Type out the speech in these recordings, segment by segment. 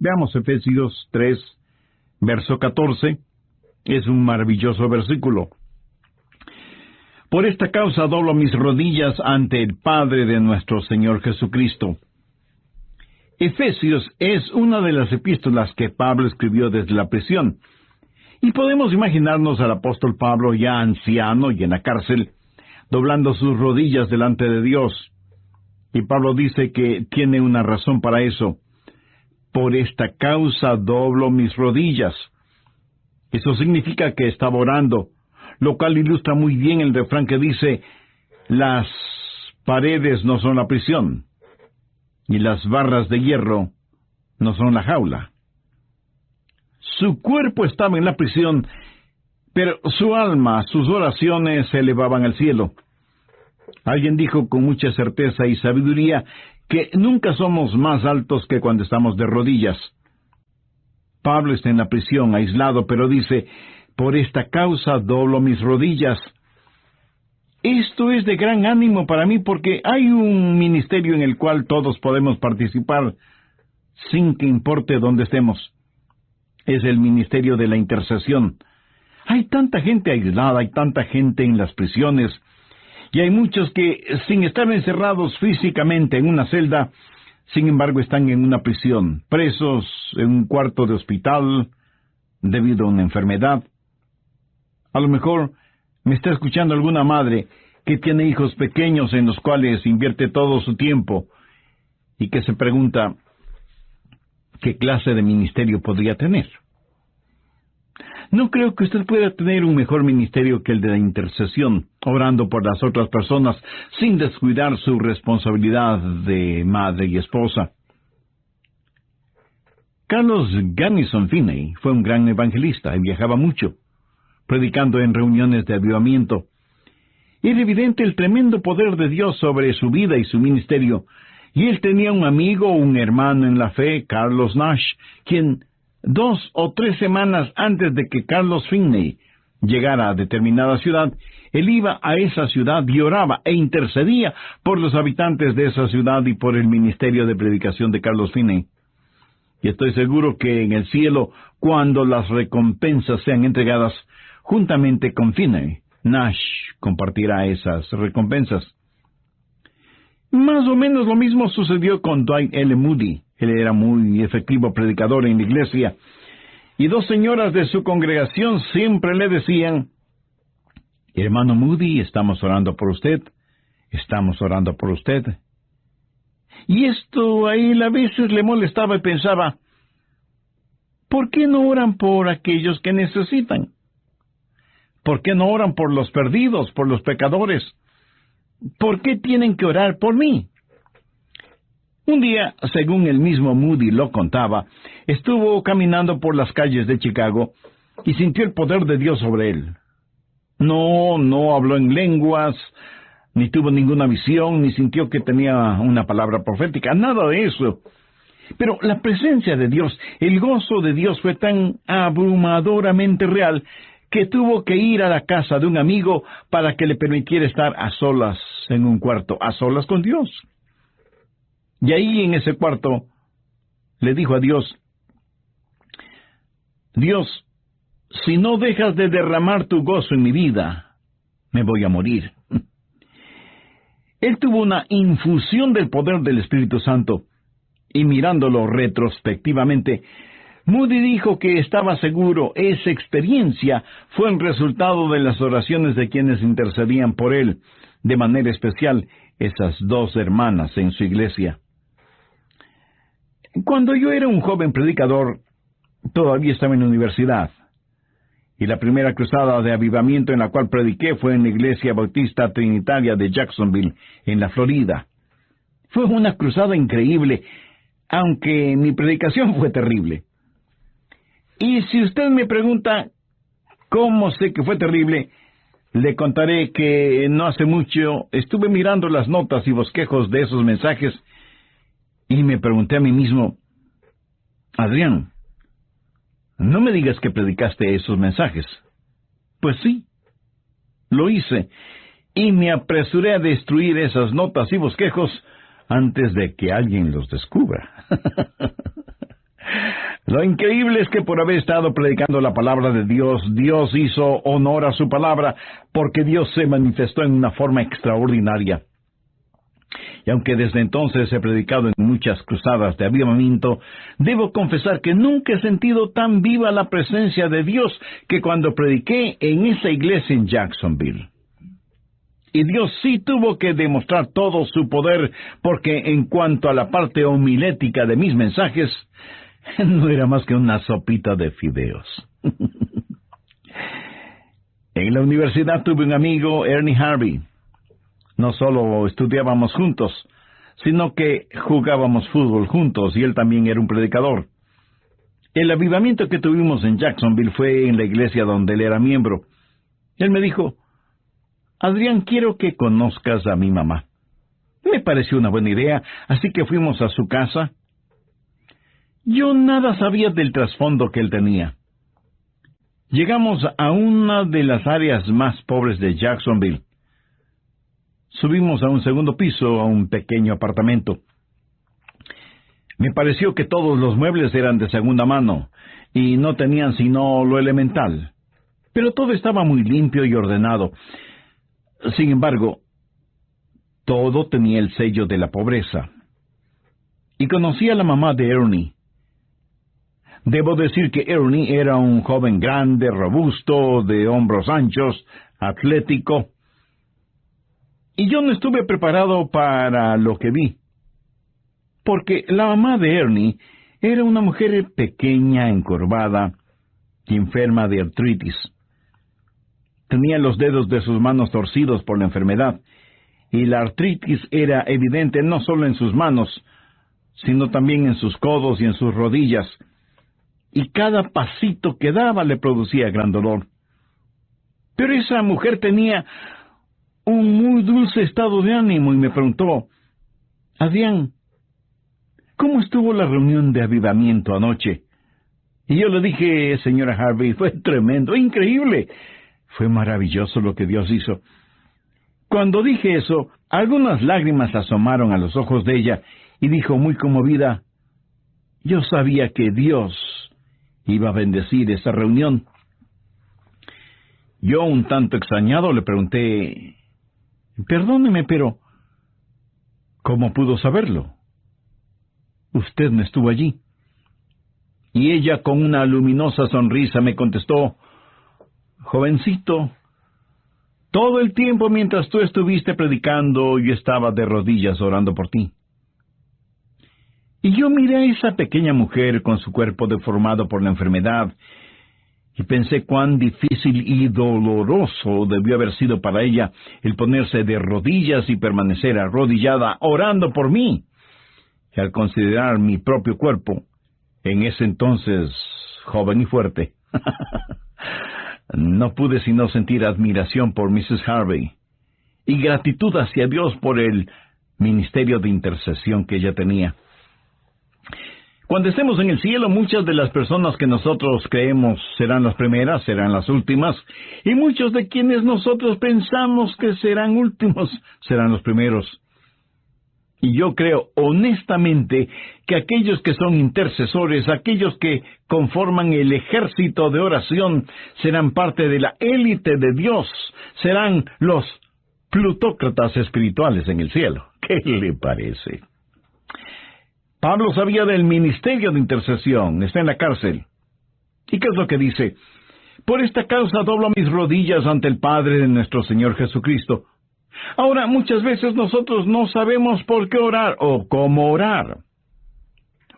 Veamos Efesios 3, verso 14. Es un maravilloso versículo. Por esta causa doblo mis rodillas ante el Padre de nuestro Señor Jesucristo. Efesios es una de las epístolas que Pablo escribió desde la prisión. Y podemos imaginarnos al apóstol Pablo ya anciano y en la cárcel, doblando sus rodillas delante de Dios. Y Pablo dice que tiene una razón para eso. Por esta causa doblo mis rodillas. Eso significa que estaba orando, lo cual ilustra muy bien el refrán que dice, las paredes no son la prisión, y las barras de hierro no son la jaula. Su cuerpo estaba en la prisión, pero su alma, sus oraciones se elevaban al cielo. Alguien dijo con mucha certeza y sabiduría que nunca somos más altos que cuando estamos de rodillas. Pablo está en la prisión, aislado, pero dice, por esta causa doblo mis rodillas. Esto es de gran ánimo para mí porque hay un ministerio en el cual todos podemos participar sin que importe dónde estemos. Es el ministerio de la intercesión. Hay tanta gente aislada, hay tanta gente en las prisiones, y hay muchos que, sin estar encerrados físicamente en una celda, sin embargo están en una prisión, presos en un cuarto de hospital debido a una enfermedad. A lo mejor me está escuchando alguna madre que tiene hijos pequeños en los cuales invierte todo su tiempo y que se pregunta qué clase de ministerio podría tener. No creo que usted pueda tener un mejor ministerio que el de la intercesión, orando por las otras personas, sin descuidar su responsabilidad de madre y esposa. Carlos Garrison Finney fue un gran evangelista y viajaba mucho, predicando en reuniones de avivamiento. Era evidente el tremendo poder de Dios sobre su vida y su ministerio, y él tenía un amigo, un hermano en la fe, Carlos Nash, quien 2 o 3 semanas antes de que Carlos Finney llegara a determinada ciudad, él iba a esa ciudad y oraba e intercedía por los habitantes de esa ciudad y por el ministerio de predicación de Carlos Finney. Y estoy seguro que en el cielo, cuando las recompensas sean entregadas, juntamente con Finney, Nash compartirá esas recompensas. Más o menos lo mismo sucedió con Dwight L. Moody. Él era muy efectivo predicador en la iglesia, y 2 señoras de su congregación siempre le decían, hermano Moody, estamos orando por usted, estamos orando por usted. Y esto a él a veces le molestaba y pensaba, ¿por qué no oran por aquellos que necesitan? ¿Por qué no oran por los perdidos, por los pecadores? ¿Por qué tienen que orar por mí? Un día, según el mismo Moody lo contaba, estuvo caminando por las calles de Chicago y sintió el poder de Dios sobre él. No habló en lenguas, ni tuvo ninguna visión, ni sintió que tenía una palabra profética, nada de eso. Pero la presencia de Dios, el gozo de Dios fue tan abrumadoramente real que tuvo que ir a la casa de un amigo para que le permitiera estar a solas en un cuarto, a solas con Dios. Y ahí en ese cuarto le dijo a Dios, Dios, si no dejas de derramar tu gozo en mi vida, me voy a morir. Él tuvo una infusión del poder del Espíritu Santo, y mirándolo retrospectivamente, Moody dijo que estaba seguro esa experiencia fue el resultado de las oraciones de quienes intercedían por él, de manera especial esas 2 hermanas en su iglesia. Cuando yo era un joven predicador, todavía estaba en la universidad, y la primera cruzada de avivamiento en la cual prediqué fue en la Iglesia Bautista Trinitaria de Jacksonville, en la Florida. Fue una cruzada increíble, aunque mi predicación fue terrible. Y si usted me pregunta cómo sé que fue terrible, le contaré que no hace mucho estuve mirando las notas y bosquejos de esos mensajes y me pregunté a mí mismo, Adrián, no me digas que predicaste esos mensajes. Pues sí, lo hice, y me apresuré a destruir esas notas y bosquejos antes de que alguien los descubra. Lo increíble es que por haber estado predicando la palabra de Dios, Dios hizo honor a su palabra, porque Dios se manifestó en una forma extraordinaria. Y aunque desde entonces he predicado en muchas cruzadas de avivamiento, debo confesar que nunca he sentido tan viva la presencia de Dios que cuando prediqué en esa iglesia en Jacksonville. Y Dios sí tuvo que demostrar todo su poder, porque en cuanto a la parte homilética de mis mensajes, no era más que una sopita de fideos. En la universidad tuve un amigo, Ernie Harvey. No solo estudiábamos juntos, sino que jugábamos fútbol juntos, y él también era un predicador. El avivamiento que tuvimos en Jacksonville fue en la iglesia donde él era miembro. Él me dijo: Adrián, quiero que conozcas a mi mamá. Me pareció una buena idea, así que fuimos a su casa. Yo nada sabía del trasfondo que él tenía. Llegamos a una de las áreas más pobres de Jacksonville. Subimos a un segundo piso, a un pequeño apartamento. Me pareció que todos los muebles eran de segunda mano, y no tenían sino lo elemental. Pero todo estaba muy limpio y ordenado. Sin embargo, todo tenía el sello de la pobreza. Y conocí a la mamá de Ernie. Debo decir que Ernie era un joven grande, robusto, de hombros anchos, atlético. Y yo no estuve preparado para lo que vi, porque la mamá de Ernie era una mujer pequeña, encorvada y enferma de artritis. Tenía los dedos de sus manos torcidos por la enfermedad, y la artritis era evidente no solo en sus manos, sino también en sus codos y en sus rodillas, y cada pasito que daba le producía gran dolor. Pero esa mujer tenía un muy dulce estado de ánimo y me preguntó: Adrián, ¿cómo estuvo la reunión de avivamiento anoche? Y yo le dije: señora Harvey, fue tremendo, increíble. Fue maravilloso lo que Dios hizo. Cuando dije eso, algunas lágrimas asomaron a los ojos de ella y dijo muy conmovida: yo sabía que Dios iba a bendecir esa reunión. Yo, un tanto extrañado, le pregunté: perdóneme, pero ¿cómo pudo saberlo? Usted no estuvo allí. Y ella, con una luminosa sonrisa, me contestó: jovencito, todo el tiempo mientras tú estuviste predicando, yo estaba de rodillas orando por ti. Y yo miré a esa pequeña mujer con su cuerpo deformado por la enfermedad, y pensé cuán difícil y doloroso debió haber sido para ella el ponerse de rodillas y permanecer arrodillada orando por mí. Y al considerar mi propio cuerpo, en ese entonces joven y fuerte, no pude sino sentir admiración por Mrs. Harvey y gratitud hacia Dios por el ministerio de intercesión que ella tenía. Cuando estemos en el cielo, muchas de las personas que nosotros creemos serán las primeras, serán las últimas, y muchos de quienes nosotros pensamos que serán últimos, serán los primeros. Y yo creo honestamente que aquellos que son intercesores, aquellos que conforman el ejército de oración, serán parte de la élite de Dios, serán los plutócratas espirituales en el cielo. ¿Qué le parece? Pablo sabía del ministerio de intercesión, está en la cárcel. ¿Y qué es lo que dice? Por esta causa doblo mis rodillas ante el Padre de nuestro Señor Jesucristo. Ahora, muchas veces nosotros no sabemos por qué orar o cómo orar.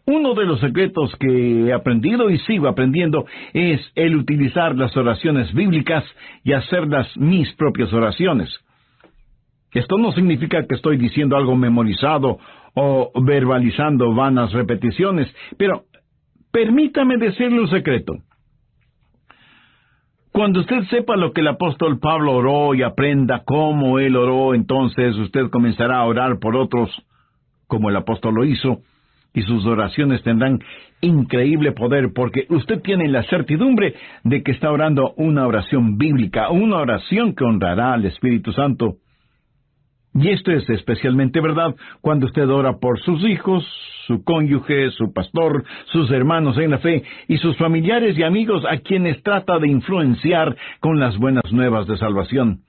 Uno de los secretos que he aprendido y sigo aprendiendo es el utilizar las oraciones bíblicas y hacerlas mis propias oraciones. Esto no significa que estoy diciendo algo memorizado o verbalizando vanas repeticiones, pero permítame decirle un secreto. Cuando usted sepa lo que el apóstol Pablo oró y aprenda cómo él oró, entonces usted comenzará a orar por otros como el apóstol lo hizo, y sus oraciones tendrán increíble poder porque usted tiene la certidumbre de que está orando una oración bíblica, una oración que honrará al Espíritu Santo. Y esto es especialmente verdad cuando usted ora por sus hijos, su cónyuge, su pastor, sus hermanos en la fe y sus familiares y amigos a quienes trata de influenciar con las buenas nuevas de salvación.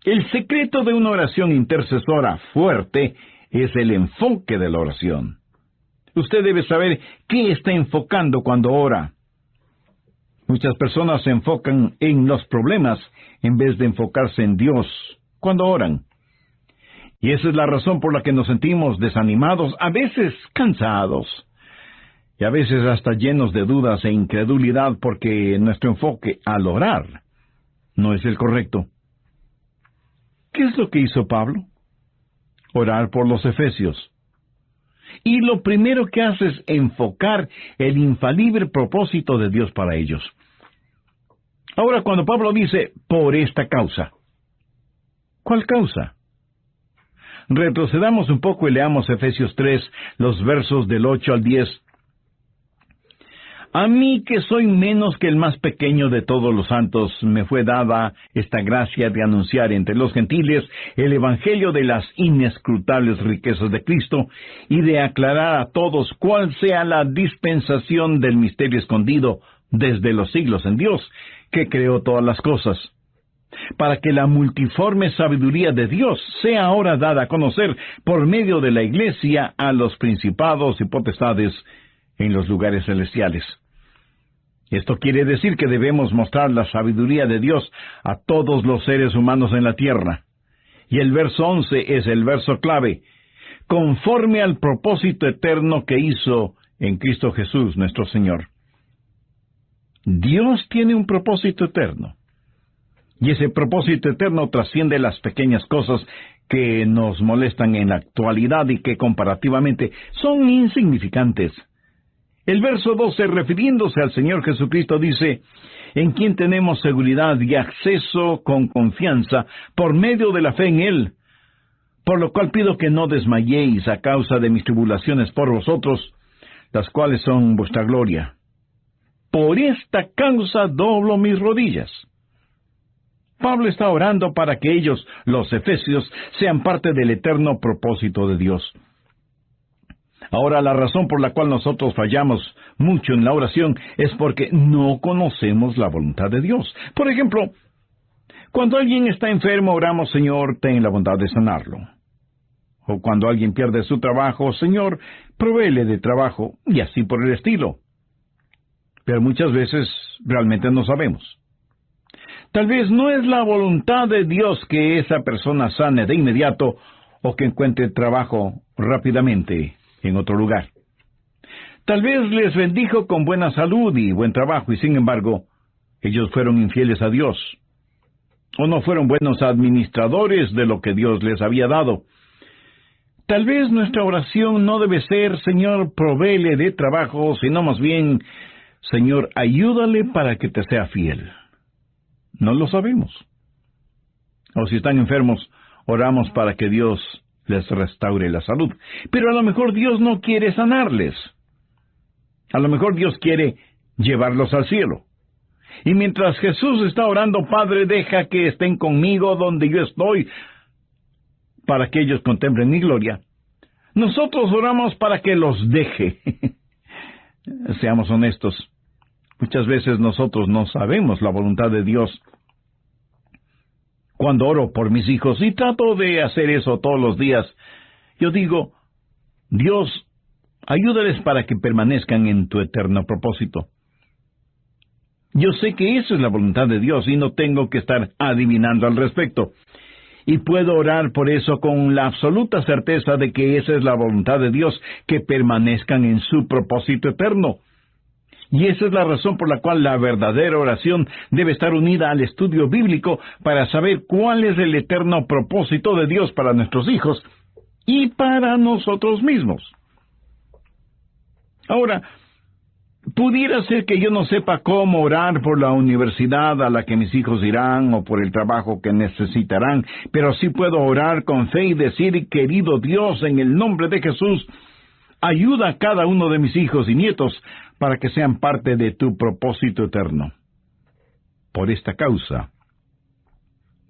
El secreto de una oración intercesora fuerte es el enfoque de la oración. Usted debe saber qué está enfocando cuando ora. Muchas personas se enfocan en los problemas en vez de enfocarse en Dios cuando oran. Y esa es la razón por la que nos sentimos desanimados, a veces cansados, y a veces hasta llenos de dudas e incredulidad porque nuestro enfoque al orar no es el correcto. ¿Qué es lo que hizo Pablo? Orar por los efesios. Y lo primero que hace es enfocar el infalible propósito de Dios para ellos. Ahora, cuando Pablo dice, por esta causa, ¿cuál causa? Retrocedamos un poco y leamos Efesios 3, los versos del 8 al 10. A mí, que soy menos que el más pequeño de todos los santos, me fue dada esta gracia de anunciar entre los gentiles el evangelio de las inescrutables riquezas de Cristo y de aclarar a todos cuál sea la dispensación del misterio escondido desde los siglos en Dios, que creó todas las cosas, para que la multiforme sabiduría de Dios sea ahora dada a conocer por medio de la Iglesia a los principados y potestades en los lugares celestiales. Esto quiere decir que debemos mostrar la sabiduría de Dios a todos los seres humanos en la tierra. Y el verso 11 es el verso clave, conforme al propósito eterno que hizo en Cristo Jesús nuestro Señor. Dios tiene un propósito eterno. Y ese propósito eterno trasciende las pequeñas cosas que nos molestan en la actualidad y que comparativamente son insignificantes. El verso 12, refiriéndose al Señor Jesucristo, dice, en quien tenemos seguridad y acceso con confianza por medio de la fe en Él, por lo cual pido que no desmayéis a causa de mis tribulaciones por vosotros, las cuales son vuestra gloria. Por esta causa doblo mis rodillas. Pablo está orando para que ellos, los efesios, sean parte del eterno propósito de Dios. Ahora, la razón por la cual nosotros fallamos mucho en la oración es porque no conocemos la voluntad de Dios. Por ejemplo, cuando alguien está enfermo, oramos, Señor, ten la bondad de sanarlo. O cuando alguien pierde su trabajo, Señor, provéele de trabajo, y así por el estilo. Pero muchas veces realmente no sabemos. Tal vez no es la voluntad de Dios que esa persona sane de inmediato o que encuentre trabajo rápidamente en otro lugar. Tal vez les bendijo con buena salud y buen trabajo y sin embargo, ellos fueron infieles a Dios. O no fueron buenos administradores de lo que Dios les había dado. Tal vez nuestra oración no debe ser, Señor, provéele de trabajo, sino más bien, Señor, ayúdale para que te sea fiel. No lo sabemos. O si están enfermos, oramos para que Dios les restaure la salud. Pero a lo mejor Dios no quiere sanarles. A lo mejor Dios quiere llevarlos al cielo. Y mientras Jesús está orando, Padre, deja que estén conmigo donde yo estoy, para que ellos contemplen mi gloria, nosotros oramos para que los deje. Seamos honestos. Muchas veces nosotros no sabemos la voluntad de Dios. Cuando oro por mis hijos, y trato de hacer eso todos los días, yo digo, Dios, ayúdales para que permanezcan en tu eterno propósito. Yo sé que eso es la voluntad de Dios y no tengo que estar adivinando al respecto. Y puedo orar por eso con la absoluta certeza de que esa es la voluntad de Dios, que permanezcan en su propósito eterno. Y esa es la razón por la cual la verdadera oración debe estar unida al estudio bíblico para saber cuál es el eterno propósito de Dios para nuestros hijos y para nosotros mismos. Ahora, pudiera ser que yo no sepa cómo orar por la universidad a la que mis hijos irán o por el trabajo que necesitarán, pero sí puedo orar con fe y decir, querido Dios, en el nombre de Jesús, ayuda a cada uno de mis hijos y nietos para que sean parte de tu propósito eterno. Por esta causa,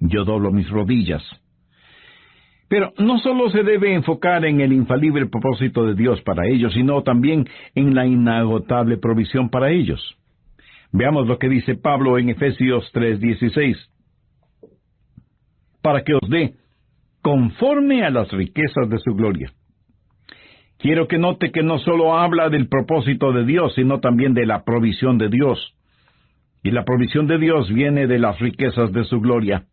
yo doblo mis rodillas. Pero no solo se debe enfocar en el infalible propósito de Dios para ellos, sino también en la inagotable provisión para ellos. Veamos lo que dice Pablo en Efesios 3:16. Para que os dé conforme a las riquezas de su gloria. Quiero que note que no solo habla del propósito de Dios, sino también de la provisión de Dios. Y la provisión de Dios viene de las riquezas de su gloria.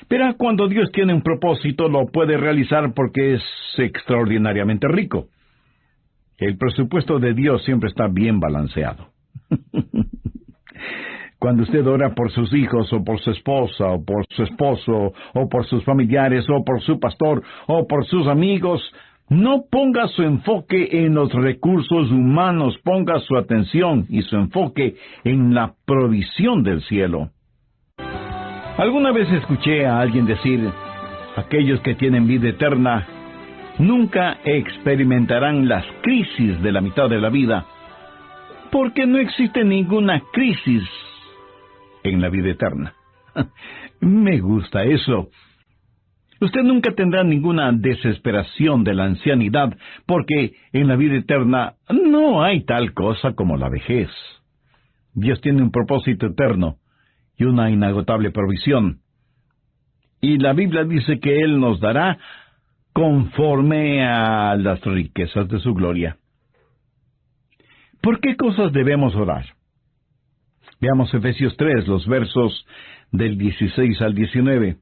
Pero cuando Dios tiene un propósito, lo puede realizar porque es extraordinariamente rico. El presupuesto de Dios siempre está bien balanceado. Cuando usted ora por sus hijos, o por su esposa, o por su esposo, o por sus familiares, o por su pastor, o por sus amigos, no ponga su enfoque en los recursos humanos, ponga su atención y su enfoque en la provisión del cielo. Alguna vez escuché a alguien decir, aquellos que tienen vida eterna nunca experimentarán las crisis de la mitad de la vida, porque no existe ninguna crisis en la vida eterna. Me gusta eso. Usted nunca tendrá ninguna desesperación de la ancianidad, porque en la vida eterna no hay tal cosa como la vejez. Dios tiene un propósito eterno y una inagotable provisión. Y la Biblia dice que Él nos dará conforme a las riquezas de su gloria. ¿Por qué cosas debemos orar? Veamos Efesios 3, los versos del 16 al 19.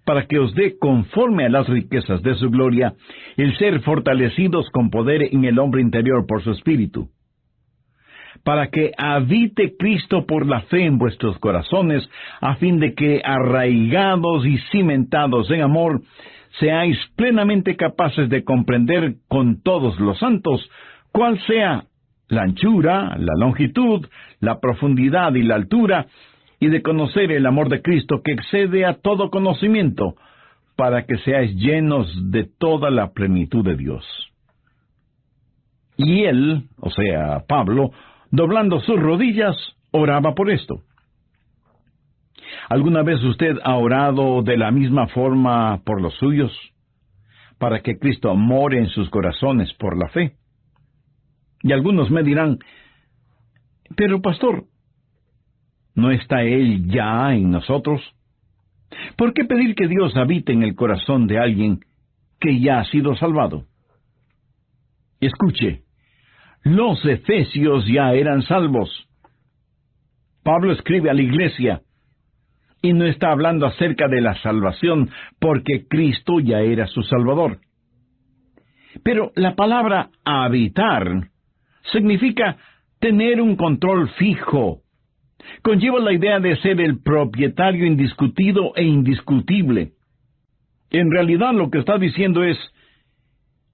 Para que os dé conforme a las riquezas de su gloria, el ser fortalecidos con poder en el hombre interior por su espíritu. Para que habite Cristo por la fe en vuestros corazones, a fin de que, arraigados y cimentados en amor, seáis plenamente capaces de comprender con todos los santos cuál sea la anchura, la longitud, la profundidad y la altura, y de conocer el amor de Cristo que excede a todo conocimiento, para que seáis llenos de toda la plenitud de Dios. Y él, o sea, Pablo, doblando sus rodillas, oraba por esto. ¿Alguna vez usted ha orado de la misma forma por los suyos, para que Cristo more en sus corazones por la fe? Y algunos me dirán, pero pastor, ¿no está Él ya en nosotros? ¿Por qué pedir que Dios habite en el corazón de alguien que ya ha sido salvado? Escuche, los efesios ya eran salvos. Pablo escribe a la iglesia, y no está hablando acerca de la salvación, porque Cristo ya era su Salvador. Pero la palabra habitar significa tener un control fijo. Conlleva la idea de ser el propietario indiscutido e indiscutible. En realidad lo que está diciendo es,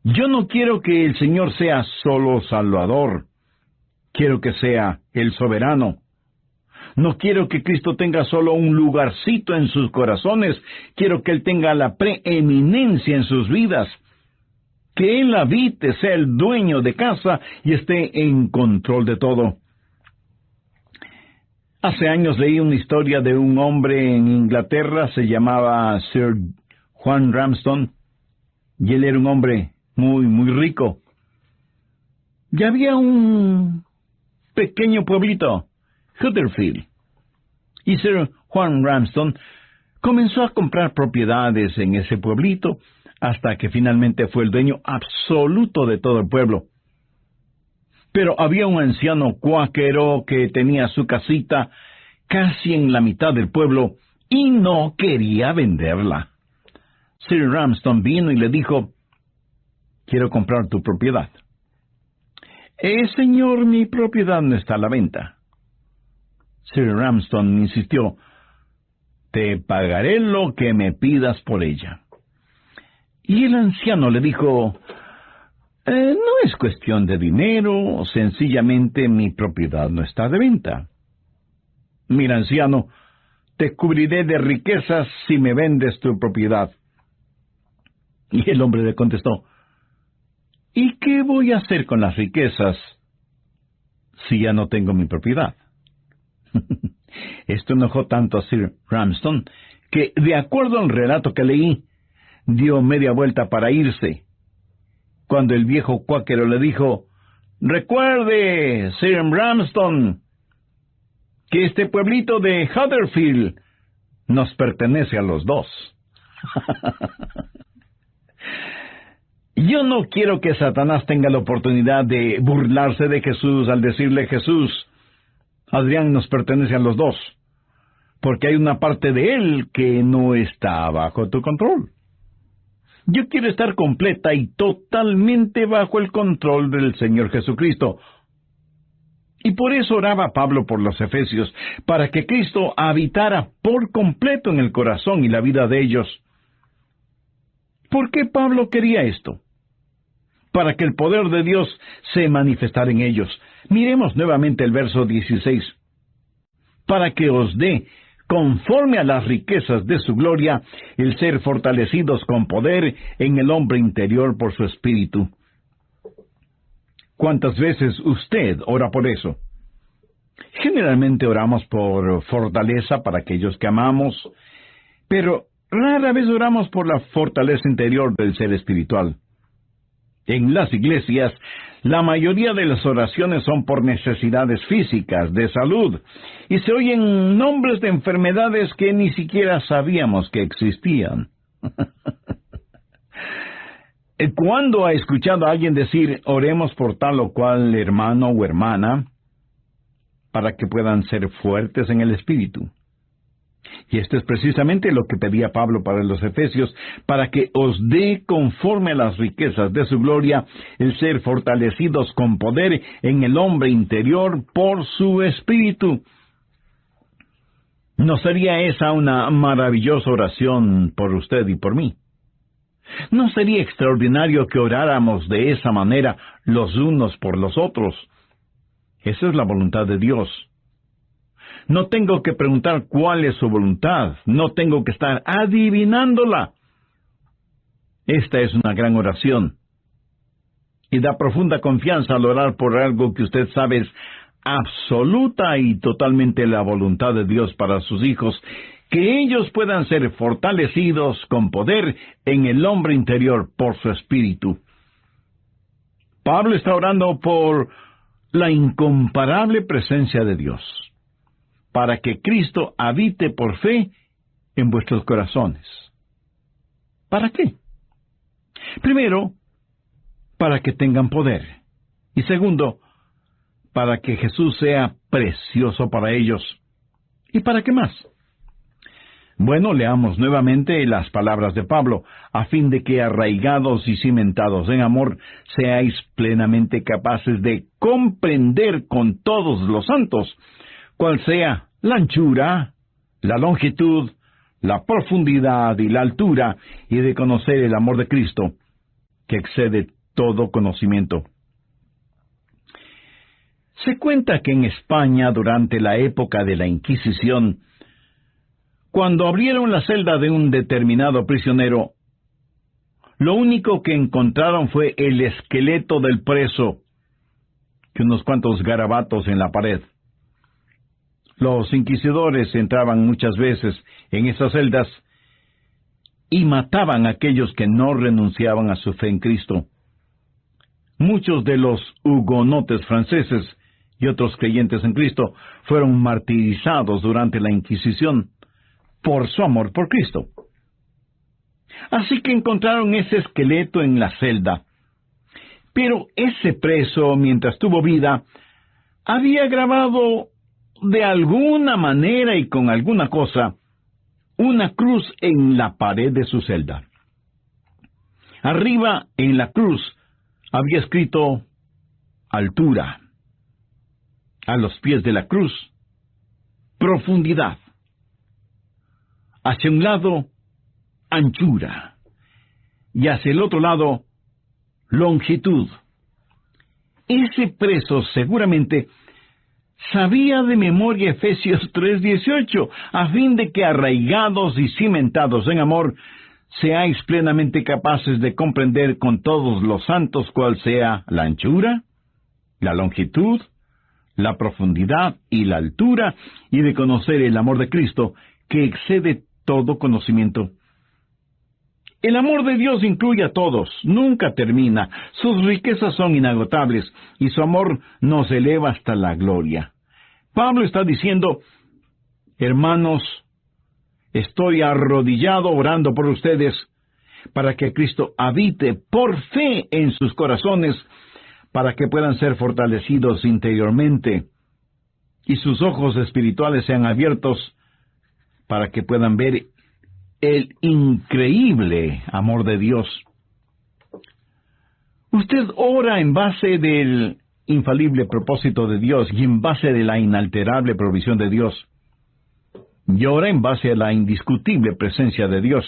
yo no quiero que el Señor sea solo Salvador, quiero que sea el soberano. No quiero que Cristo tenga solo un lugarcito en sus corazones, quiero que Él tenga la preeminencia en sus vidas. Que Él habite, sea el dueño de casa y esté en control de todo. Hace años leí una historia de un hombre en Inglaterra, se llamaba Sir Juan Ramsden, y él era un hombre muy rico. Y había un pequeño pueblito, Huddersfield, y Sir Juan Ramsden comenzó a comprar propiedades en ese pueblito, hasta que finalmente fue el dueño absoluto de todo el pueblo. Pero había un anciano cuáquero que tenía su casita casi en la mitad del pueblo y no quería venderla. Sir Ramsden vino y le dijo, quiero comprar tu propiedad. Señor, mi propiedad no está a la venta. Sir Ramsden insistió, te pagaré lo que me pidas por ella. Y el anciano le dijo, no es cuestión de dinero, sencillamente mi propiedad no está de venta. Mira, anciano, te cubriré de riquezas si me vendes tu propiedad. Y el hombre le contestó, ¿y qué voy a hacer con las riquezas si ya no tengo mi propiedad? Esto enojó tanto a Sir Ramsden que, de acuerdo al relato que leí, dio media vuelta para irse, cuando el viejo cuáquero le dijo: «Recuerde, Sir Ramsden, que este pueblito de Huddersfield nos pertenece a los dos». Yo no quiero que Satanás tenga la oportunidad de burlarse de Jesús al decirle: «Jesús, Adrián nos pertenece a los dos», porque hay una parte de él que no está bajo tu control. Yo quiero estar completa y totalmente bajo el control del Señor Jesucristo. Y por eso oraba Pablo por los efesios, para que Cristo habitara por completo en el corazón y la vida de ellos. ¿Por qué Pablo quería esto? Para que el poder de Dios se manifestara en ellos. Miremos nuevamente el verso 16. «Para que os dé, conforme a las riquezas de su gloria, el ser fortalecidos con poder en el hombre interior por su espíritu». ¿Cuántas veces usted ora por eso? Generalmente oramos por fortaleza para aquellos que amamos, pero rara vez oramos por la fortaleza interior del ser espiritual. En las iglesias, la mayoría de las oraciones son por necesidades físicas, de salud, y se oyen nombres de enfermedades que ni siquiera sabíamos que existían. ¿Cuándo ha escuchado a alguien decir: «Oremos por tal o cual hermano o hermana para que puedan ser fuertes en el espíritu»? Y esto es precisamente lo que pedía Pablo para los efesios: «Para que os dé, conforme a las riquezas de su gloria, el ser fortalecidos con poder en el hombre interior por su espíritu». ¿No sería esa una maravillosa oración por usted y por mí? ¿No sería extraordinario que oráramos de esa manera los unos por los otros? Esa es la voluntad de Dios. No tengo que preguntar cuál es su voluntad. No tengo que estar adivinándola. Esta es una gran oración. Y da profunda confianza al orar por algo que usted sabe es absoluta y totalmente la voluntad de Dios para sus hijos, que ellos puedan ser fortalecidos con poder en el hombre interior por su espíritu. Pablo está orando por la incomparable presencia de Dios, para que Cristo habite por fe en vuestros corazones. ¿Para qué? Primero, para que tengan poder. Y segundo, para que Jesús sea precioso para ellos. ¿Y para qué más? Bueno, leamos nuevamente las palabras de Pablo: «A fin de que, arraigados y cimentados en amor, seáis plenamente capaces de comprender con todos los santos cuál sea la anchura, la longitud, la profundidad y la altura, y de conocer el amor de Cristo, que excede todo conocimiento». Se cuenta que en España, durante la época de la Inquisición, cuando abrieron la celda de un determinado prisionero, lo único que encontraron fue el esqueleto del preso y unos cuantos garabatos en la pared. Los inquisidores entraban muchas veces en esas celdas y mataban a aquellos que no renunciaban a su fe en Cristo. Muchos de los hugonotes franceses y otros creyentes en Cristo fueron martirizados durante la Inquisición por su amor por Cristo. Así que encontraron ese esqueleto en la celda. Pero ese preso, mientras tuvo vida, había grabado de alguna manera y con alguna cosa una cruz en la pared de su celda. Arriba, en la cruz, había escrito altura. A los pies de la cruz, profundidad. Hacia un lado, anchura. Y hacia el otro lado, longitud. Ese preso seguramente sabía de memoria Efesios 3:18, a fin de que, arraigados y cimentados en amor, seáis plenamente capaces de comprender con todos los santos cuál sea la anchura, la longitud, la profundidad y la altura, y de conocer el amor de Cristo, que excede todo conocimiento. El amor de Dios incluye a todos, nunca termina, sus riquezas son inagotables, y su amor nos eleva hasta la gloria. Pablo está diciendo, hermanos, estoy arrodillado orando por ustedes, para que Cristo habite por fe en sus corazones, para que puedan ser fortalecidos interiormente, y sus ojos espirituales sean abiertos, para que puedan ver el increíble amor de Dios. Usted ora en base del infalible propósito de Dios y en base de la inalterable provisión de Dios. Y ora en base a la indiscutible presencia de Dios.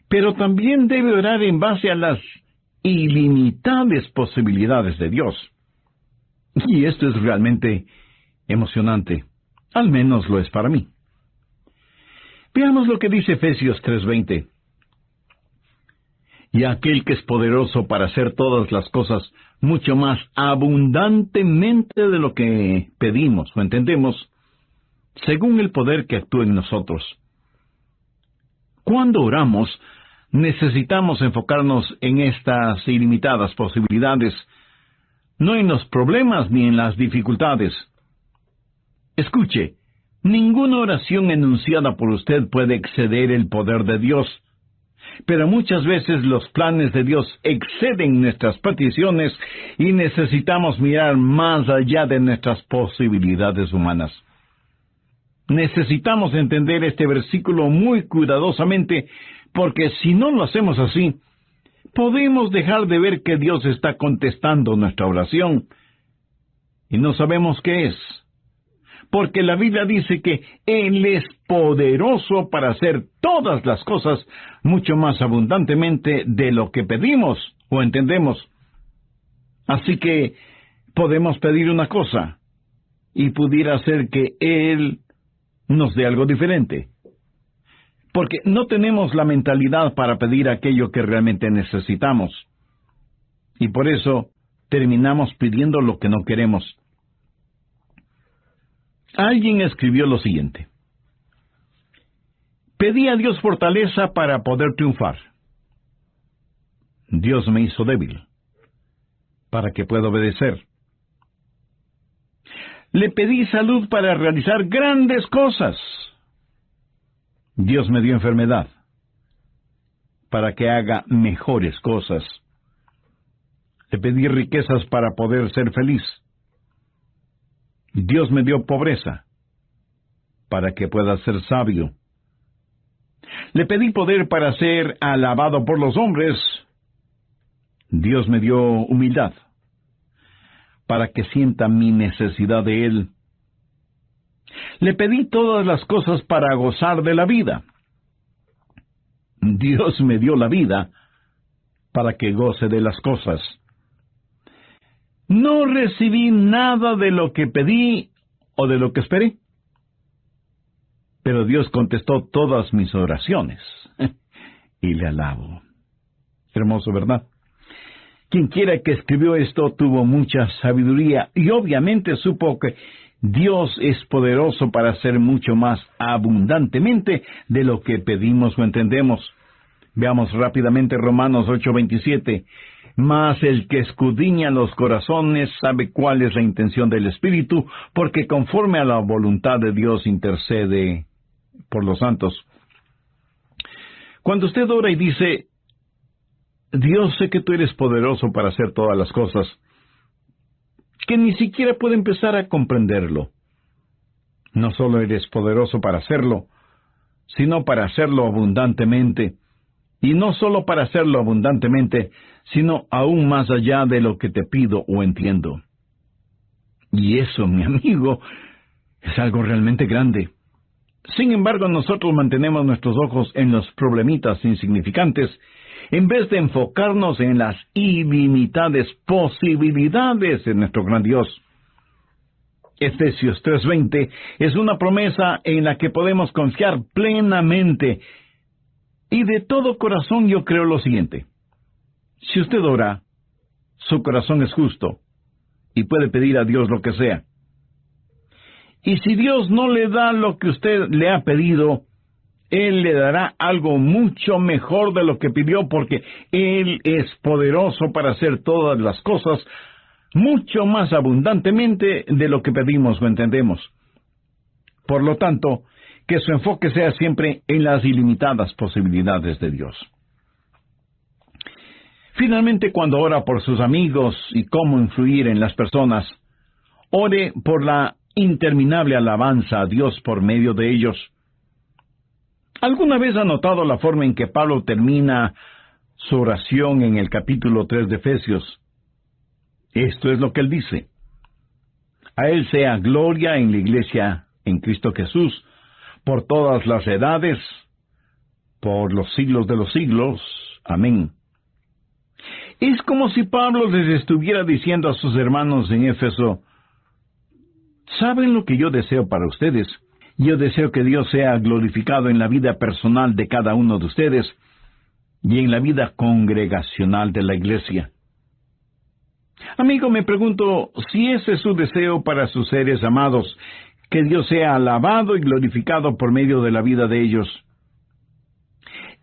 Pero también debe orar en base a las ilimitables posibilidades de Dios. Y esto es realmente emocionante. Al menos lo es para mí. Veamos lo que dice Efesios 3:20. Y aquel que es poderoso para hacer todas las cosas mucho más abundantemente de lo que pedimos o entendemos, según el poder que actúa en nosotros. Cuando oramos, necesitamos enfocarnos en estas ilimitadas posibilidades, no en los problemas ni en las dificultades. Escuche, ninguna oración enunciada por usted puede exceder el poder de Dios, pero muchas veces los planes de Dios exceden nuestras peticiones y necesitamos mirar más allá de nuestras posibilidades humanas. Necesitamos entender este versículo muy cuidadosamente, porque si no lo hacemos así, podemos dejar de ver que Dios está contestando nuestra oración, y no sabemos qué es. Porque la Biblia dice que Él es poderoso para hacer todas las cosas mucho más abundantemente de lo que pedimos o entendemos. Así que podemos pedir una cosa y pudiera ser que Él nos dé algo diferente. Porque no tenemos la mentalidad para pedir aquello que realmente necesitamos. Y por eso terminamos pidiendo lo que no queremos. Alguien escribió lo siguiente: pedí a Dios fortaleza para poder triunfar. Dios me hizo débil para que pueda obedecer. Le pedí salud para realizar grandes cosas. Dios me dio enfermedad para que haga mejores cosas. Le pedí riquezas para poder ser feliz. Dios me dio pobreza para que pueda ser sabio. Le pedí poder para ser alabado por los hombres. Dios me dio humildad para que sienta mi necesidad de Él. Le pedí todas las cosas para gozar de la vida. Dios me dio la vida para que goce de las cosas. No recibí nada de lo que pedí o de lo que esperé, pero Dios contestó todas mis oraciones, y le alabo. Hermoso, ¿verdad? Quien quiera que escribió esto tuvo mucha sabiduría, y obviamente supo que Dios es poderoso para hacer mucho más abundantemente de lo que pedimos o entendemos. Veamos rápidamente Romanos 8:27. Mas el que escudriña los corazones sabe cuál es la intención del Espíritu, porque conforme a la voluntad de Dios intercede por los santos. Cuando usted ora y dice, Dios, sé que tú eres poderoso para hacer todas las cosas, que ni siquiera puede empezar a comprenderlo. No solo eres poderoso para hacerlo, sino para hacerlo abundantemente. Y no solo para hacerlo abundantemente, sino aún más allá de lo que te pido o entiendo. Y eso, mi amigo, es algo realmente grande. Sin embargo, nosotros mantenemos nuestros ojos en los problemitas insignificantes, en vez de enfocarnos en las ilimitadas posibilidades de nuestro gran Dios. Efesios 3:20 es una promesa en la que podemos confiar plenamente. Y de todo corazón yo creo lo siguiente: si usted ora, su corazón es justo y puede pedir a Dios lo que sea. Y si Dios no le da lo que usted le ha pedido, Él le dará algo mucho mejor de lo que pidió, porque Él es poderoso para hacer todas las cosas mucho más abundantemente de lo que pedimos o entendemos. Por lo tanto, que su enfoque sea siempre en las ilimitadas posibilidades de Dios. Finalmente, cuando ora por sus amigos y cómo influir en las personas, ore por la interminable alabanza a Dios por medio de ellos. ¿Alguna vez ha notado la forma en que Pablo termina su oración en el capítulo 3 de Efesios? Esto es lo que él dice: a Él sea gloria en la Iglesia, en Cristo Jesús, por todas las edades, por los siglos de los siglos. Amén. Es como si Pablo les estuviera diciendo a sus hermanos en Éfeso: ¿saben lo que yo deseo para ustedes? Yo deseo que Dios sea glorificado en la vida personal de cada uno de ustedes y en la vida congregacional de la iglesia. Amigo, me pregunto si ese es su deseo para sus seres amados, que Dios sea alabado y glorificado por medio de la vida de ellos.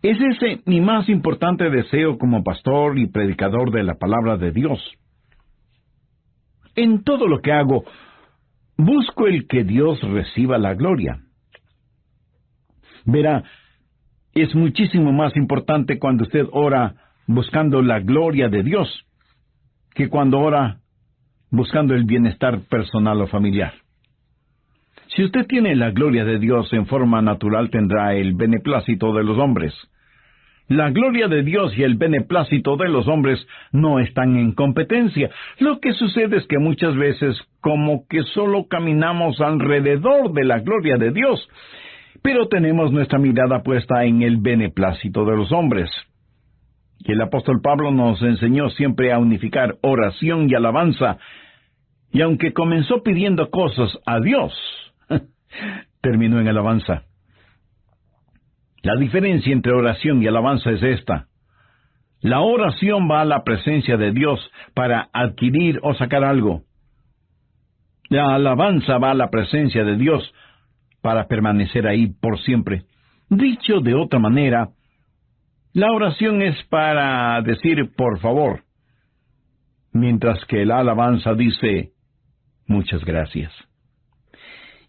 ¿Es ese mi más importante deseo como pastor y predicador de la palabra de Dios? En todo lo que hago, busco el que Dios reciba la gloria. Verá, es muchísimo más importante cuando usted ora buscando la gloria de Dios que cuando ora buscando el bienestar personal o familiar. Si usted tiene la gloria de Dios en forma natural, tendrá el beneplácito de los hombres. La gloria de Dios y el beneplácito de los hombres no están en competencia. Lo que sucede es que muchas veces como que solo caminamos alrededor de la gloria de Dios, pero tenemos nuestra mirada puesta en el beneplácito de los hombres. Y el apóstol Pablo nos enseñó siempre a unificar oración y alabanza, y aunque comenzó pidiendo cosas a Dios, terminó en alabanza. La diferencia entre oración y alabanza es esta: la oración va a la presencia de Dios para adquirir o sacar algo. La alabanza va a la presencia de Dios para permanecer ahí por siempre. Dicho de otra manera, la oración es para decir por favor, mientras que la alabanza dice muchas gracias.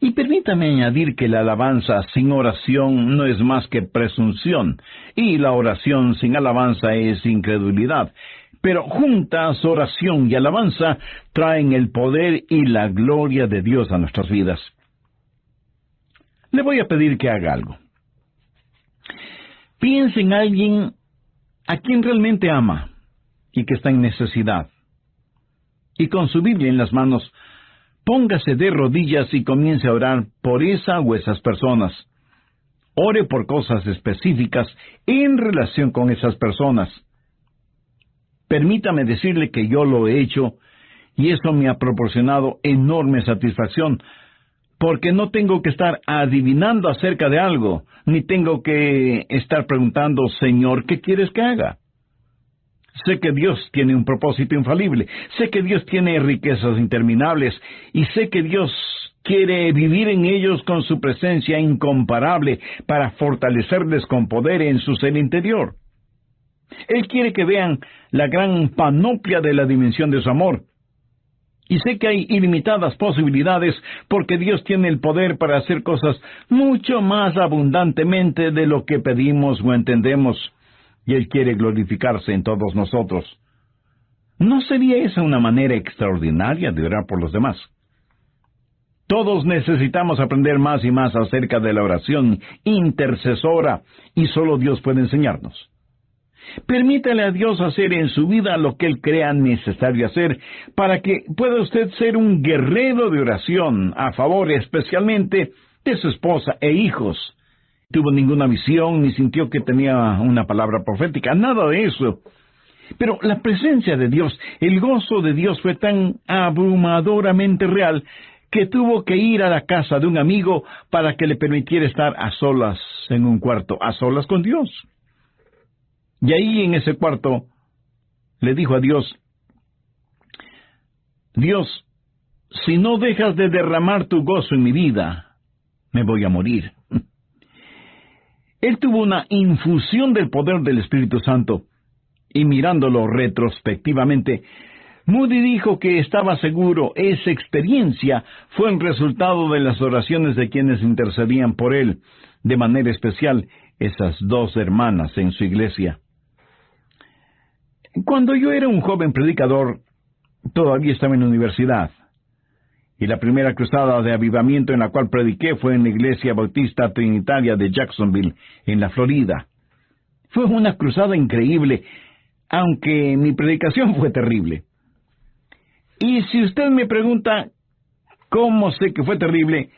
Y permítame añadir que la alabanza sin oración no es más que presunción, y la oración sin alabanza es incredulidad. Pero juntas, oración y alabanza traen el poder y la gloria de Dios a nuestras vidas. Le voy a pedir que haga algo. Piense en alguien a quien realmente ama y que está en necesidad. Y con su Biblia en las manos, póngase de rodillas y comience a orar por esa o esas personas. Ore por cosas específicas en relación con esas personas. Permítame decirle que yo lo he hecho y eso me ha proporcionado enorme satisfacción, porque no tengo que estar adivinando acerca de algo, ni tengo que estar preguntando: Señor, ¿qué quieres que haga? Sé que Dios tiene un propósito infalible, sé que Dios tiene riquezas interminables, y sé que Dios quiere vivir en ellos con su presencia incomparable para fortalecerles con poder en su ser interior. Él quiere que vean la gran panoplia de la dimensión de su amor. Y sé que hay ilimitadas posibilidades porque Dios tiene el poder para hacer cosas mucho más abundantemente de lo que pedimos o entendemos. Y Él quiere glorificarse en todos nosotros. ¿No sería esa una manera extraordinaria de orar por los demás? Todos necesitamos aprender más y más acerca de la oración intercesora, y solo Dios puede enseñarnos. Permítale a Dios hacer en su vida lo que Él crea necesario hacer para que pueda usted ser un guerrero de oración a favor especialmente de su esposa e hijos. No tuvo ninguna visión ni sintió que tenía una palabra profética, nada de eso. Pero la presencia de Dios, el gozo de Dios fue tan abrumadoramente real que tuvo que ir a la casa de un amigo para que le permitiera estar a solas en un cuarto, a solas con Dios. Y ahí en ese cuarto le dijo a Dios: Dios, si no dejas de derramar tu gozo en mi vida, me voy a morir. Él tuvo una infusión del poder del Espíritu Santo, y mirándolo retrospectivamente, Moody dijo que estaba seguro esa experiencia fue el resultado de las oraciones de quienes intercedían por él, de manera especial esas dos hermanas en su iglesia. Cuando yo era un joven predicador, todavía estaba en la universidad, y la primera cruzada de avivamiento en la cual prediqué fue en la Iglesia Bautista Trinitaria de Jacksonville, en la Florida. Fue una cruzada increíble, aunque mi predicación fue terrible. Y si usted me pregunta cómo sé que fue terrible,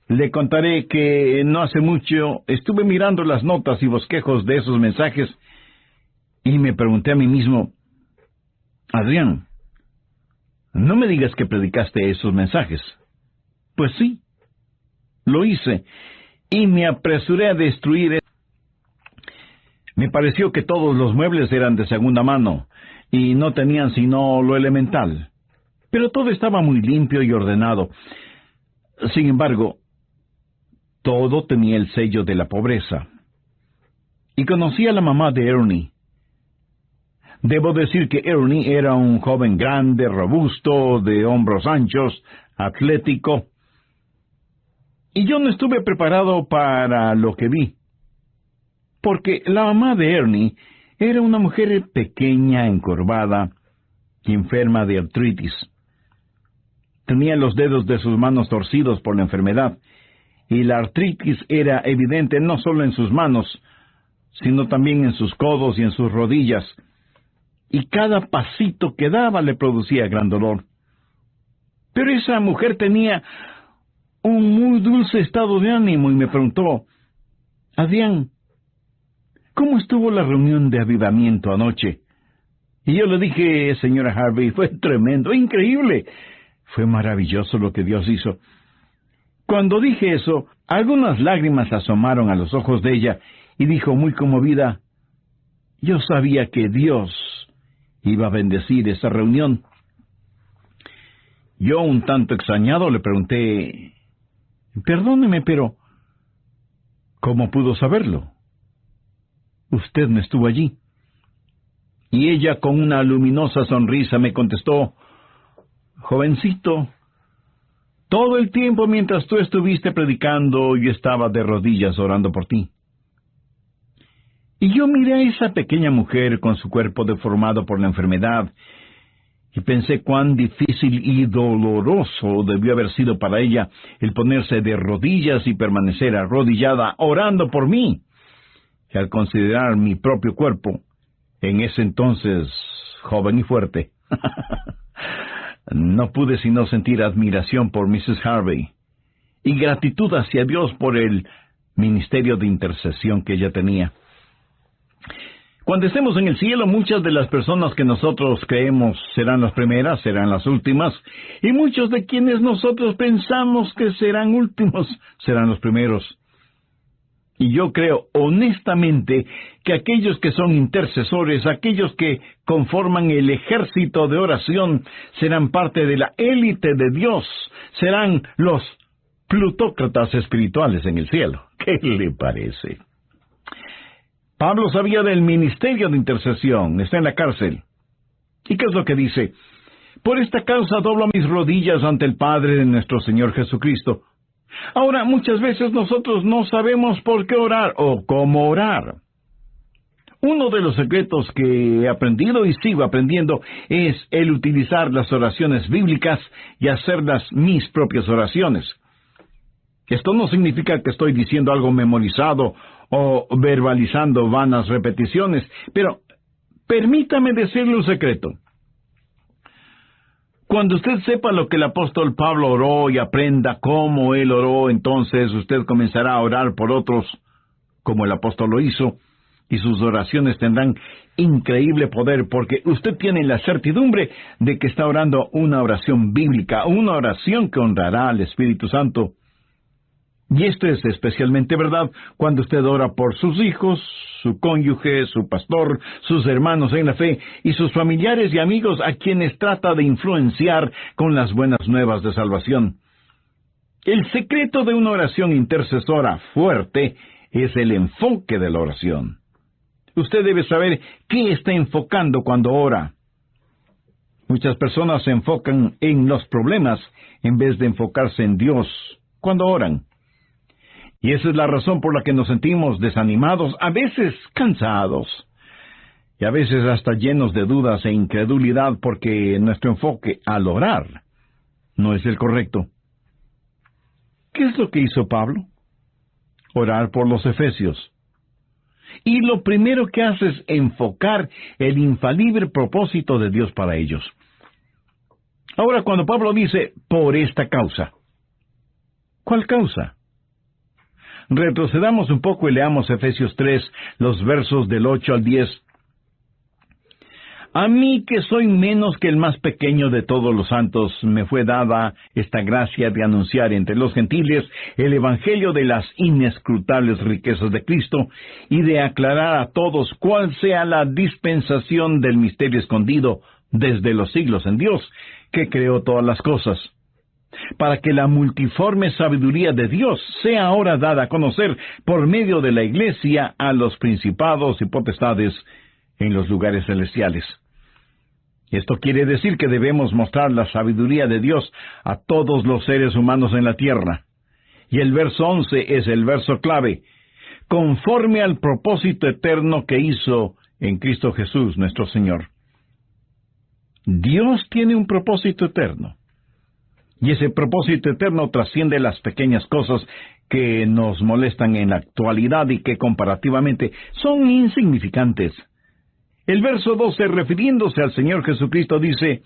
le contaré que no hace mucho estuve mirando las notas y bosquejos de esos mensajes y me pregunté a mí mismo, Adrián, no me digas que predicaste esos mensajes. Pues sí, lo hice, y me apresuré a destruir. Me pareció que todos los muebles eran de segunda mano, y no tenían sino lo elemental. Pero todo estaba muy limpio y ordenado. Sin embargo, todo tenía el sello de la pobreza. Y conocí a la mamá de Ernie. Debo decir que Ernie era un joven grande, robusto, de hombros anchos, atlético. Y yo no estuve preparado para lo que vi. Porque la mamá de Ernie era una mujer pequeña, encorvada y enferma de artritis. Tenía los dedos de sus manos torcidos por la enfermedad, y la artritis era evidente no solo en sus manos, sino también en sus codos y en sus rodillas, y cada pasito que daba le producía gran dolor. Pero esa mujer tenía un muy dulce estado de ánimo y me preguntó, Adrián, ¿cómo estuvo la reunión de avivamiento anoche? Y yo le dije, señora Harvey, fue tremendo, increíble. Fue maravilloso lo que Dios hizo. Cuando dije eso, algunas lágrimas asomaron a los ojos de ella y dijo muy conmovida, yo sabía que Dios iba a bendecir esa reunión. Yo, un tanto extrañado, le pregunté, perdóneme, pero ¿cómo pudo saberlo? Usted no estuvo allí. Y ella, con una luminosa sonrisa, me contestó, jovencito, todo el tiempo mientras tú estuviste predicando, yo estaba de rodillas orando por ti. Y yo miré a esa pequeña mujer con su cuerpo deformado por la enfermedad, y pensé cuán difícil y doloroso debió haber sido para ella el ponerse de rodillas y permanecer arrodillada orando por mí. Y al considerar mi propio cuerpo, en ese entonces joven y fuerte, no pude sino sentir admiración por Mrs. Harvey y gratitud hacia Dios por el ministerio de intercesión que ella tenía. Cuando estemos en el cielo, muchas de las personas que nosotros creemos serán las primeras, serán las últimas, y muchos de quienes nosotros pensamos que serán últimos, serán los primeros. Y yo creo honestamente que aquellos que son intercesores, aquellos que conforman el ejército de oración, serán parte de la élite de Dios, serán los plutócratas espirituales en el cielo. ¿Qué le parece? Pablo sabía del ministerio de intercesión, está en la cárcel. ¿Y qué es lo que dice? Por esta causa doblo mis rodillas ante el Padre de nuestro Señor Jesucristo. Ahora, muchas veces nosotros no sabemos por qué orar o cómo orar. Uno de los secretos que he aprendido y sigo aprendiendo es el utilizar las oraciones bíblicas y hacerlas mis propias oraciones. Esto no significa que estoy diciendo algo memorizado o verbalizando vanas repeticiones, pero permítame decirle un secreto. Cuando usted sepa lo que el apóstol Pablo oró y aprenda cómo él oró, entonces usted comenzará a orar por otros, como el apóstol lo hizo, y sus oraciones tendrán increíble poder, porque usted tiene la certidumbre de que está orando una oración bíblica, una oración que honrará al Espíritu Santo. Y esto es especialmente verdad cuando usted ora por sus hijos, su cónyuge, su pastor, sus hermanos en la fe y sus familiares y amigos a quienes trata de influenciar con las buenas nuevas de salvación. El secreto de una oración intercesora fuerte es el enfoque de la oración. Usted debe saber qué está enfocando cuando ora. Muchas personas se enfocan en los problemas en vez de enfocarse en Dios cuando oran. Y esa es la razón por la que nos sentimos desanimados, a veces cansados, y a veces hasta llenos de dudas e incredulidad porque nuestro enfoque al orar no es el correcto. ¿Qué es lo que hizo Pablo? Orar por los efesios. Y lo primero que hace es enfocar el infalible propósito de Dios para ellos. Ahora, cuando Pablo dice, por esta causa, ¿cuál causa? Retrocedamos un poco y leamos Efesios 3, los versos del 8 al 10. A mí, que soy menos que el más pequeño de todos los santos, me fue dada esta gracia de anunciar entre los gentiles el evangelio de las inescrutables riquezas de Cristo y de aclarar a todos cuál sea la dispensación del misterio escondido desde los siglos en Dios, que creó todas las cosas, para que la multiforme sabiduría de Dios sea ahora dada a conocer por medio de la Iglesia a los principados y potestades en los lugares celestiales. Esto quiere decir que debemos mostrar la sabiduría de Dios a todos los seres humanos en la tierra. Y el verso 11 es el verso clave, conforme al propósito eterno que hizo en Cristo Jesús nuestro Señor. Dios tiene un propósito eterno. Y ese propósito eterno trasciende las pequeñas cosas que nos molestan en la actualidad y que comparativamente son insignificantes. El verso 12, refiriéndose al Señor Jesucristo, dice,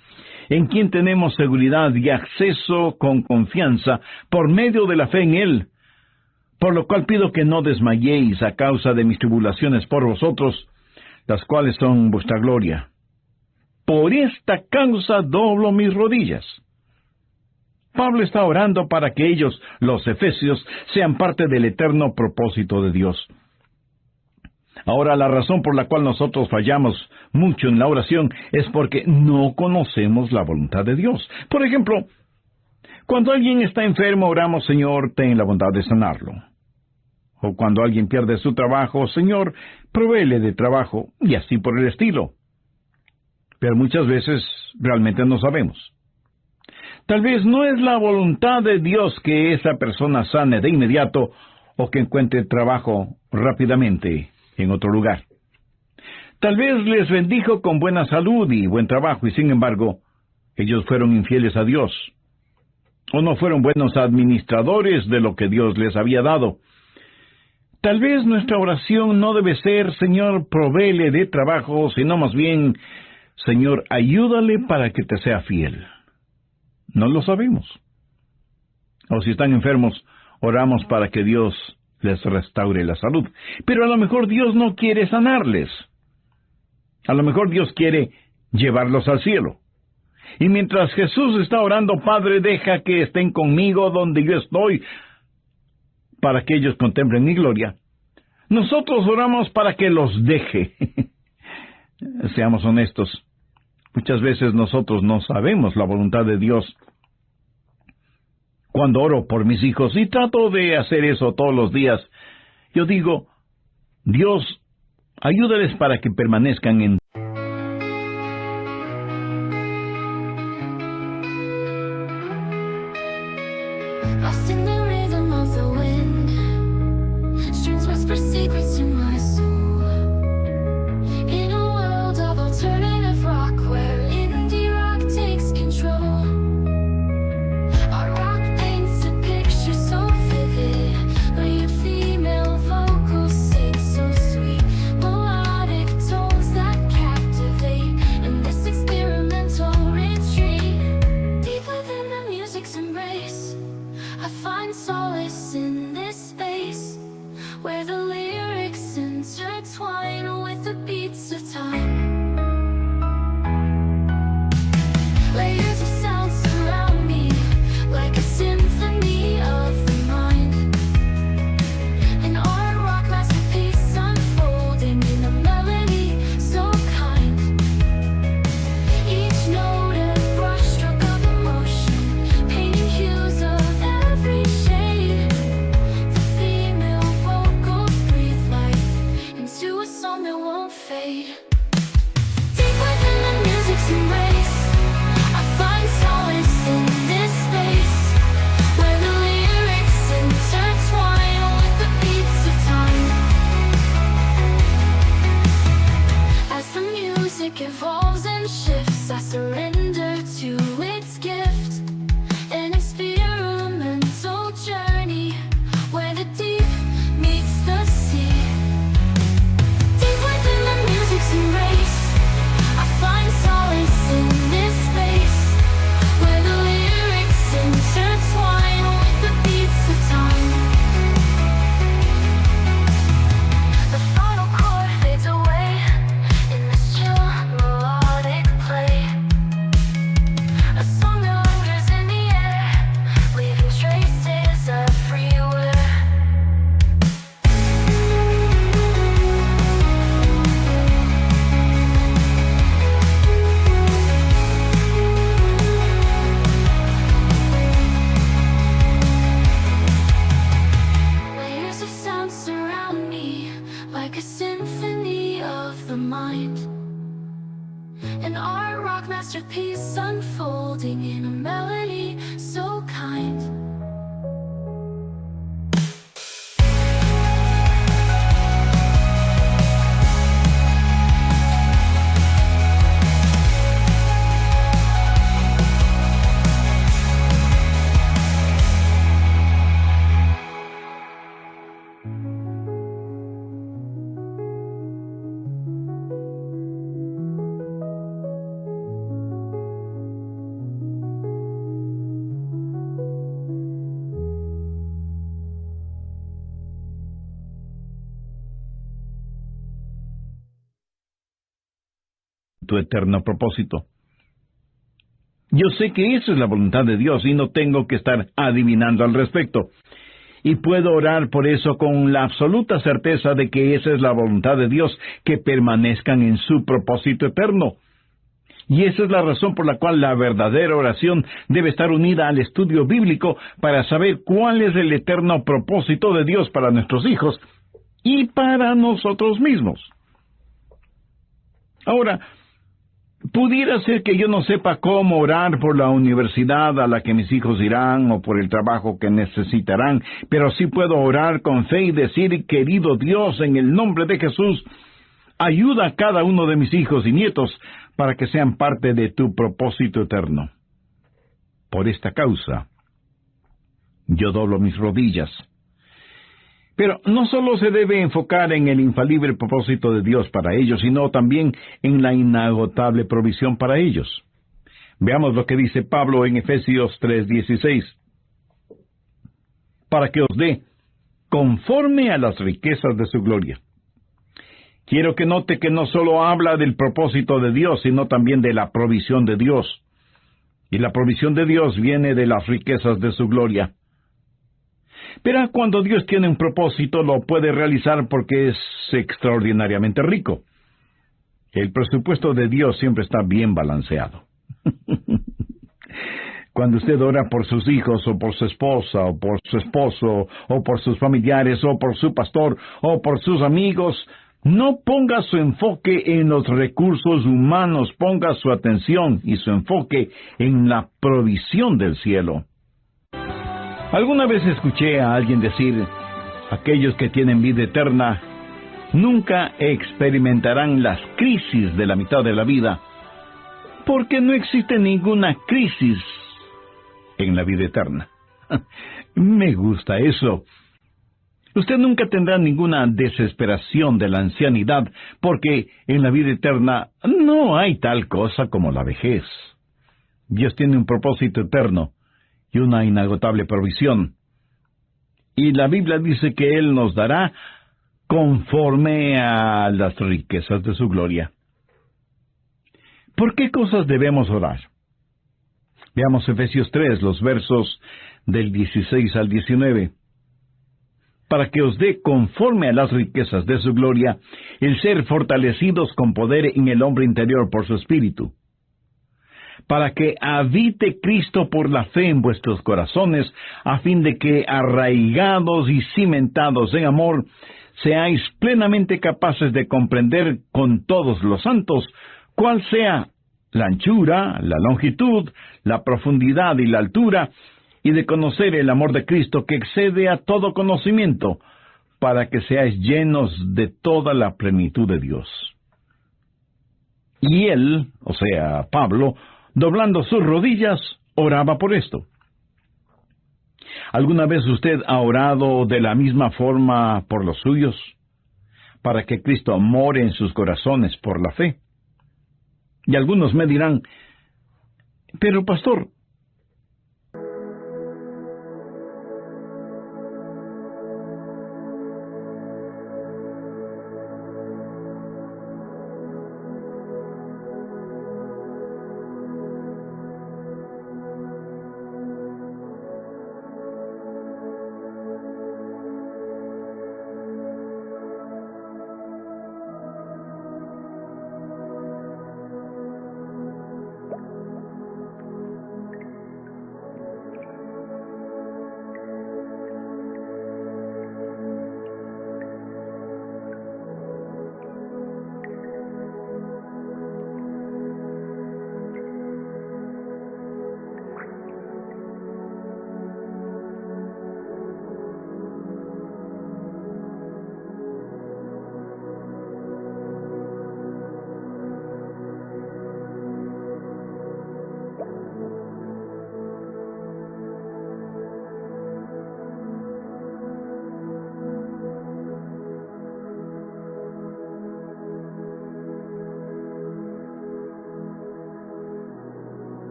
en quien tenemos seguridad y acceso con confianza por medio de la fe en Él, por lo cual pido que no desmayéis a causa de mis tribulaciones por vosotros, las cuales son vuestra gloria. Por esta causa doblo mis rodillas. Pablo está orando para que ellos, los efesios, sean parte del eterno propósito de Dios. Ahora, la razón por la cual nosotros fallamos mucho en la oración es porque no conocemos la voluntad de Dios. Por ejemplo, cuando alguien está enfermo, oramos, Señor, ten la bondad de sanarlo. O cuando alguien pierde su trabajo, Señor, provéele de trabajo, y así por el estilo. Pero muchas veces realmente no sabemos. Tal vez no es la voluntad de Dios que esa persona sane de inmediato o que encuentre trabajo rápidamente en otro lugar. Tal vez les bendijo con buena salud y buen trabajo y sin embargo, ellos fueron infieles a Dios. O no fueron buenos administradores de lo que Dios les había dado. Tal vez nuestra oración no debe ser, Señor, provéele de trabajo, sino más bien, Señor, ayúdale para que te sea fiel. No lo sabemos. O si están enfermos, oramos para que Dios les restaure la salud. Pero a lo mejor Dios no quiere sanarles. A lo mejor Dios quiere llevarlos al cielo. Y mientras Jesús está orando, Padre, deja que estén conmigo donde yo estoy, para que ellos contemplen mi gloria, nosotros oramos para que los deje. Seamos honestos. Muchas veces nosotros no sabemos la voluntad de Dios. Cuando oro por mis hijos, y trato de hacer eso todos los días, yo digo, Dios, ayúdales para que permanezcan en Lost in the rhythm of the wind, streams whisper secrets to my soul. In a world of alternative rock where indie rock takes control, our rock paints a picture so vivid, where your female vocals sing so sweet, melodic tones that capture magic evolves and shifts. I surrender to its gift, an experimental journey where the deep meets the sea. Deep within the music's embrace, I find solace in this space where the lyrics intertwine with the beats of time. The final chord fades away in this chill melodic play, a song that lingers in the air, leaving traces everywhere. Layers of sound surround me like a symphony of the mind, an art rock masterpiece unfolding in a melody so kind. Tu eterno propósito. Yo sé que esa es la voluntad de Dios y no tengo que estar adivinando al respecto. Y puedo orar por eso con la absoluta certeza de que esa es la voluntad de Dios, que permanezcan en su propósito eterno. Y esa es la razón por la cual la verdadera oración debe estar unida al estudio bíblico para saber cuál es el eterno propósito de Dios para nuestros hijos y para nosotros mismos. Ahora, pudiera ser que yo no sepa cómo orar por la universidad a la que mis hijos irán o por el trabajo que necesitarán, pero sí puedo orar con fe y decir: querido Dios, en el nombre de Jesús, ayuda a cada uno de mis hijos y nietos para que sean parte de tu propósito eterno. Por esta causa, yo doblo mis rodillas. Pero no solo se debe enfocar en el infalible propósito de Dios para ellos, sino también en la inagotable provisión para ellos. Veamos lo que dice Pablo en Efesios 3:16. Para que os dé conforme a las riquezas de su gloria. Quiero que note que no solo habla del propósito de Dios, sino también de la provisión de Dios. Y la provisión de Dios viene de las riquezas de su gloria. Pero cuando Dios tiene un propósito, lo puede realizar porque es extraordinariamente rico. El presupuesto de Dios siempre está bien balanceado. Cuando usted ora por sus hijos, o por su esposa, o por su esposo, o por sus familiares, o por su pastor, o por sus amigos, no ponga su enfoque en los recursos humanos, ponga su atención y su enfoque en la provisión del cielo. Alguna vez escuché a alguien decir: aquellos que tienen vida eterna nunca experimentarán las crisis de la mitad de la vida, porque no existe ninguna crisis en la vida eterna. Me gusta eso. Usted nunca tendrá ninguna desesperación de la ancianidad, porque en la vida eterna no hay tal cosa como la vejez. Dios tiene un propósito eterno y una inagotable provisión. Y la Biblia dice que Él nos dará conforme a las riquezas de su gloria. ¿Por qué cosas debemos orar? Veamos Efesios 3, los versos del 16 al 19. Para que os dé conforme a las riquezas de su gloria, el ser fortalecidos con poder en el hombre interior por su Espíritu, para que habite Cristo por la fe en vuestros corazones, a fin de que, arraigados y cimentados en amor, seáis plenamente capaces de comprender con todos los santos cuál sea la anchura, la longitud, la profundidad y la altura, y de conocer el amor de Cristo que excede a todo conocimiento, para que seáis llenos de toda la plenitud de Dios. Y él, o sea, Pablo, doblando sus rodillas, oraba por esto. ¿Alguna vez usted ha orado de la misma forma por los suyos? Para que Cristo more en sus corazones por la fe. Y algunos me dirán, pero pastor,